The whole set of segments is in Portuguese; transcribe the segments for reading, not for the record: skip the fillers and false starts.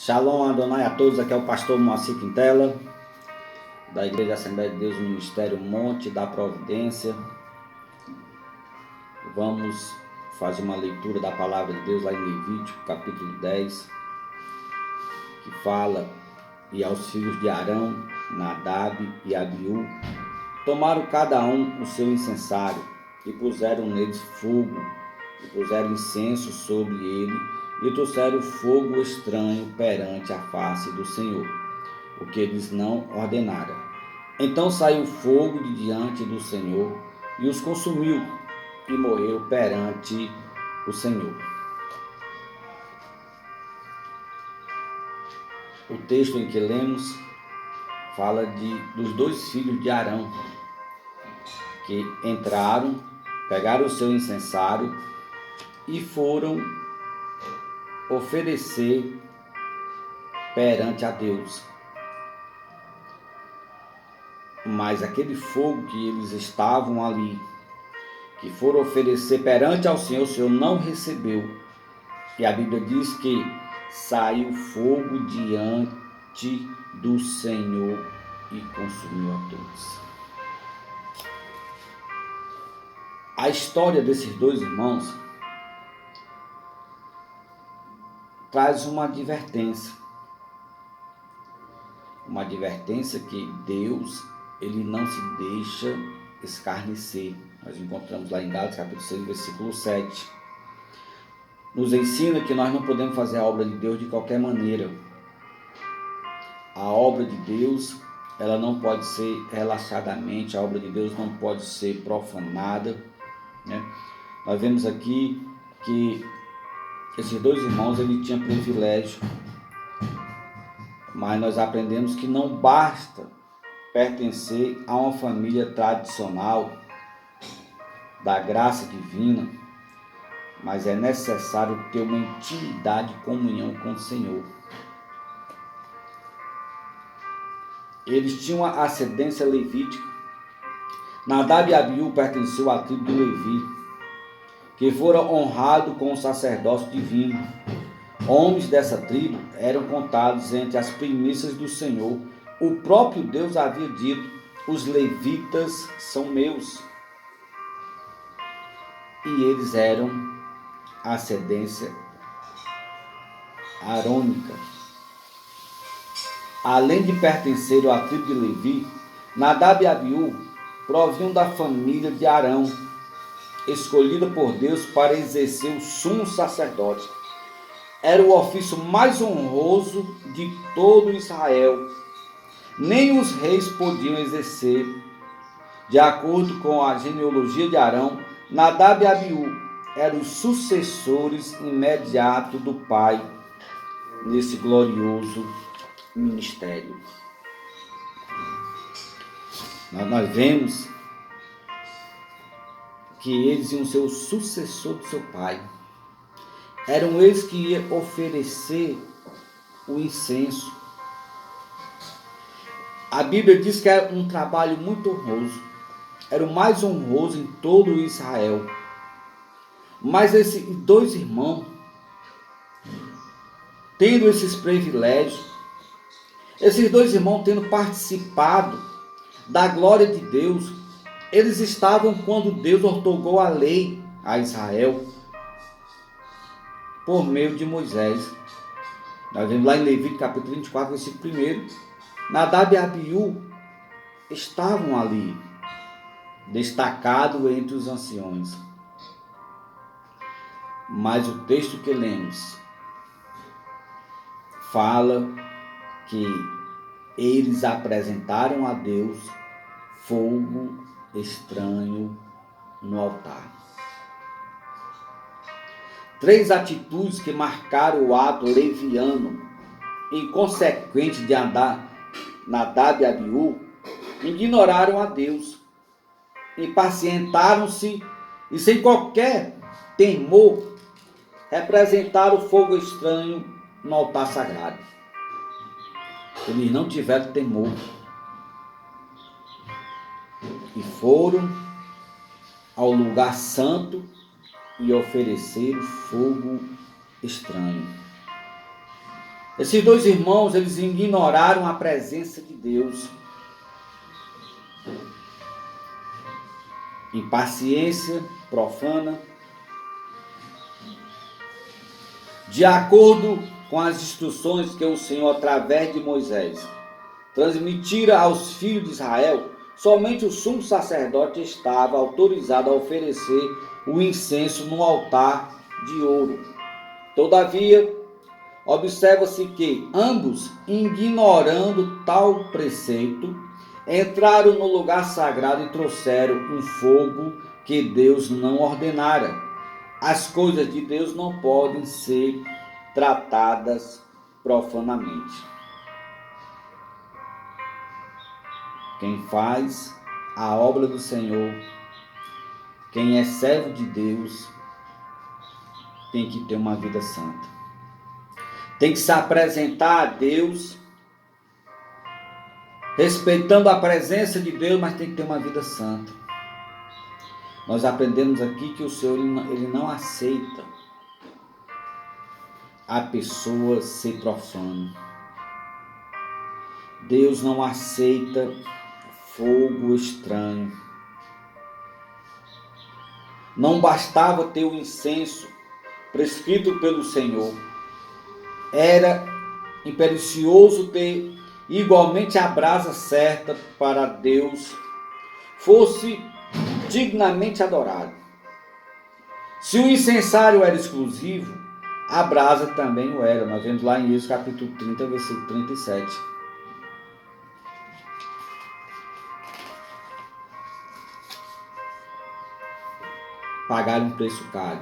Shalom Adonai a todos, aqui é o pastor Moacir Quintela, da Igreja Assembleia de Deus, Ministério Monte da Providência. Vamos fazer uma leitura da palavra de Deus lá em Levítico, capítulo 10, que fala: e aos filhos de Arão, Nadab e Abiú, tomaram cada um o seu incensário, e puseram neles fogo, e puseram incenso sobre ele, e trouxeram fogo estranho perante a face do Senhor, o que eles não ordenaram. Então saiu fogo de diante do Senhor, e os consumiu, e morreram perante o Senhor. O texto em que lemos fala dos dois filhos de Arão, que entraram, pegaram o seu incensário e foram oferecer perante a Deus. Mas aquele fogo que eles estavam ali, que foram oferecer perante ao Senhor, o Senhor não recebeu. E a Bíblia diz que saiu fogo diante do Senhor e consumiu a todos. A história desses dois irmãos traz uma advertência. Uma advertência que Deus, ele não se deixa escarnecer. Nós encontramos lá em Gálatas capítulo 6, versículo 7. Nos ensina que nós não podemos fazer a obra de Deus de qualquer maneira. A obra de Deus, ela não pode ser relaxadamente, a obra de Deus não pode ser profanada, né? Nós vemos aqui que esses dois irmãos, ele tinha privilégio, mas nós aprendemos que não basta pertencer a uma família tradicional da graça divina, mas é necessário ter uma intimidade e comunhão com o Senhor. Eles tinham a ascendência levítica. Nadab e Abiú pertenciam à tribo de Levi, que foram honrados com o sacerdócio divino. Homens dessa tribo eram contados entre as primícias do Senhor. O próprio Deus havia dito: os levitas são meus. E eles eram a ascendência arônica. Além de pertencer à tribo de Levi, Nadab e Abiú provinham da família de Arão, escolhida por Deus para exercer o sumo sacerdócio. Era o ofício mais honroso de todo Israel. Nem os reis podiam exercer. De acordo com a genealogia de Arão, Nadab e Abiú eram os sucessores imediatos do pai nesse glorioso ministério. Nós vemos que eles iam ser o sucessor do seu pai. Eram eles que iam oferecer o incenso. A Bíblia diz que era um trabalho muito honroso. Era o mais honroso em todo Israel. Mas esses dois irmãos, tendo esses privilégios, esses dois irmãos tendo participado da glória de Deus, eles estavam quando Deus outorgou a lei a Israel por meio de Moisés. Nós vemos lá em Levítico capítulo 24, versículo 1. Nadab e Abiú estavam ali, destacados entre os anciões. Mas o texto que lemos fala que eles apresentaram a Deus fogo estranho no altar. 3 atitudes que marcaram o ato leviano inconsequente de Nadab e Abiú ignoraram a Deus, impacientaram-se e sem qualquer temor representaram o fogo estranho no altar sagrado. Eles não tiveram temor e foram ao lugar santo e ofereceram fogo estranho. Esses dois irmãos, eles ignoraram a presença de Deus. Impaciência profana. De acordo com as instruções que o Senhor, através de Moisés, transmitira aos filhos de Israel, somente o sumo sacerdote estava autorizado a oferecer o incenso no altar de ouro. Todavia, observa-se que ambos, ignorando tal preceito, entraram no lugar sagrado e trouxeram um fogo que Deus não ordenara. As coisas de Deus não podem ser tratadas profanamente. Quem faz a obra do Senhor, quem é servo de Deus, tem que ter uma vida santa. Tem que se apresentar a Deus, respeitando a presença de Deus, mas tem que ter uma vida santa. Nós aprendemos aqui que o Senhor ele não aceita a pessoa ser profana. Deus não aceita fogo estranho. Não bastava ter o incenso prescrito pelo Senhor. Era imperioso ter igualmente a brasa certa para Deus fosse dignamente adorado. Se o incensário era exclusivo, a brasa também o era. Nós vemos lá em Êxodo capítulo 30, versículo 37. Pagaram um preço caro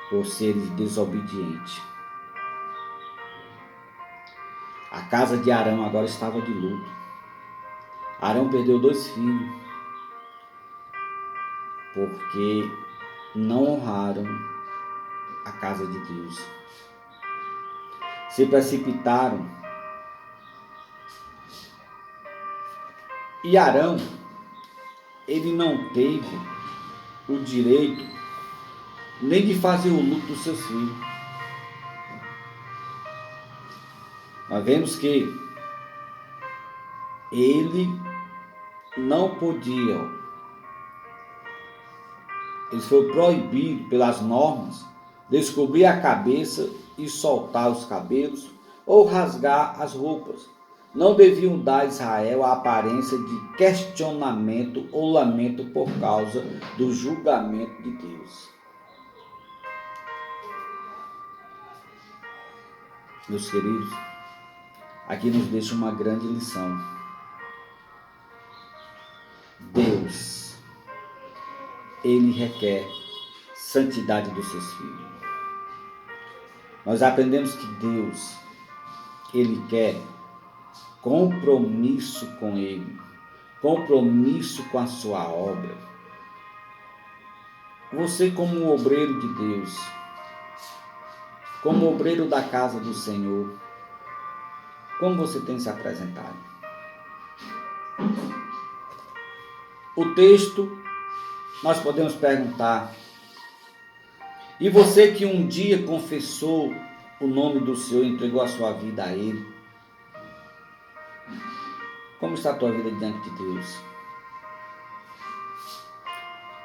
por serem desobedientes. A casa de Arão agora estava de luto. Arão perdeu 2 filhos porque não honraram a casa de Deus. Se precipitaram. E Arão, ele não teve o direito nem de fazer o luto dos seus filhos. Nós vemos que ele não podia, ele foi proibido pelas normas descobrir a cabeça e soltar os cabelos ou rasgar as roupas. Não deviam dar a Israel a aparência de questionamento ou lamento por causa do julgamento de Deus. Meus queridos, aqui nos deixa uma grande lição. Deus, ele requer santidade dos seus filhos. Nós aprendemos que Deus, ele quer compromisso com ele, compromisso com a sua obra. Você, como obreiro de Deus, como obreiro da casa do Senhor, como você tem se apresentado? O texto, nós podemos perguntar: e você que um dia confessou o nome do Senhor, entregou a sua vida a Ele, como está a tua vida diante de Deus?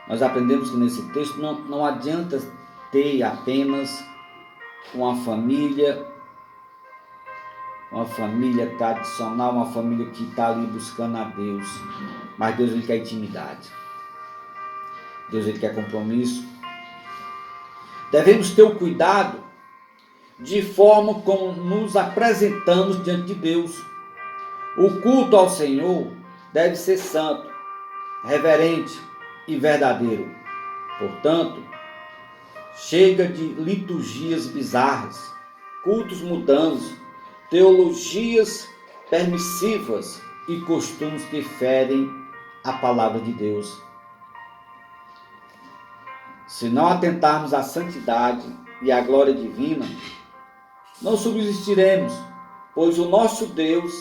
Nós aprendemos que nesse texto não adianta ter apenas uma família tradicional, uma família que está ali buscando a Deus, mas Deus ele quer intimidade, Deus ele quer compromisso. Devemos ter o cuidado de forma como nos apresentamos diante de Deus. O culto ao Senhor deve ser santo, reverente e verdadeiro. Portanto, chega de liturgias bizarras, cultos mundanos, teologias permissivas e costumes que ferem a palavra de Deus. Se não atentarmos à santidade e à glória divina, não subsistiremos, pois o nosso Deus,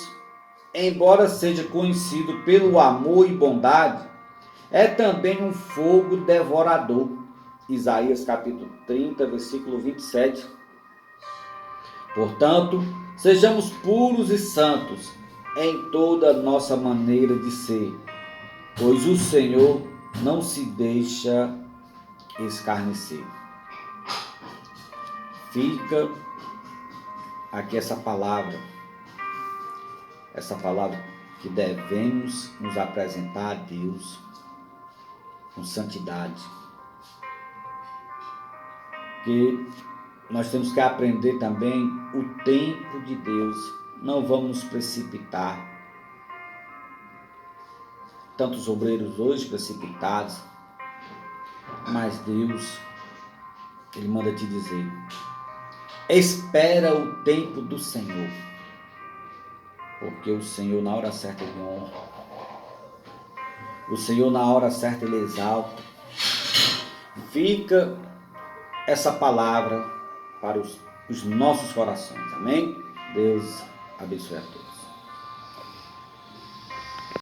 embora seja conhecido pelo amor e bondade, é também um fogo devorador. Isaías capítulo 30, versículo 27. Portanto, sejamos puros e santos em toda a nossa maneira de ser, pois o Senhor não se deixa escarnecer. Fica aqui essa palavra que devemos nos apresentar a Deus com santidade. Que nós temos que aprender também o tempo de Deus. Não vamos nos precipitar. Tantos obreiros hoje precipitados, mas Deus, Ele manda te dizer: espera o tempo do Senhor, porque o Senhor na hora certa Ele honra, o Senhor na hora certa Ele exalta. Fica essa palavra para os nossos corações, amém? Deus abençoe a todos.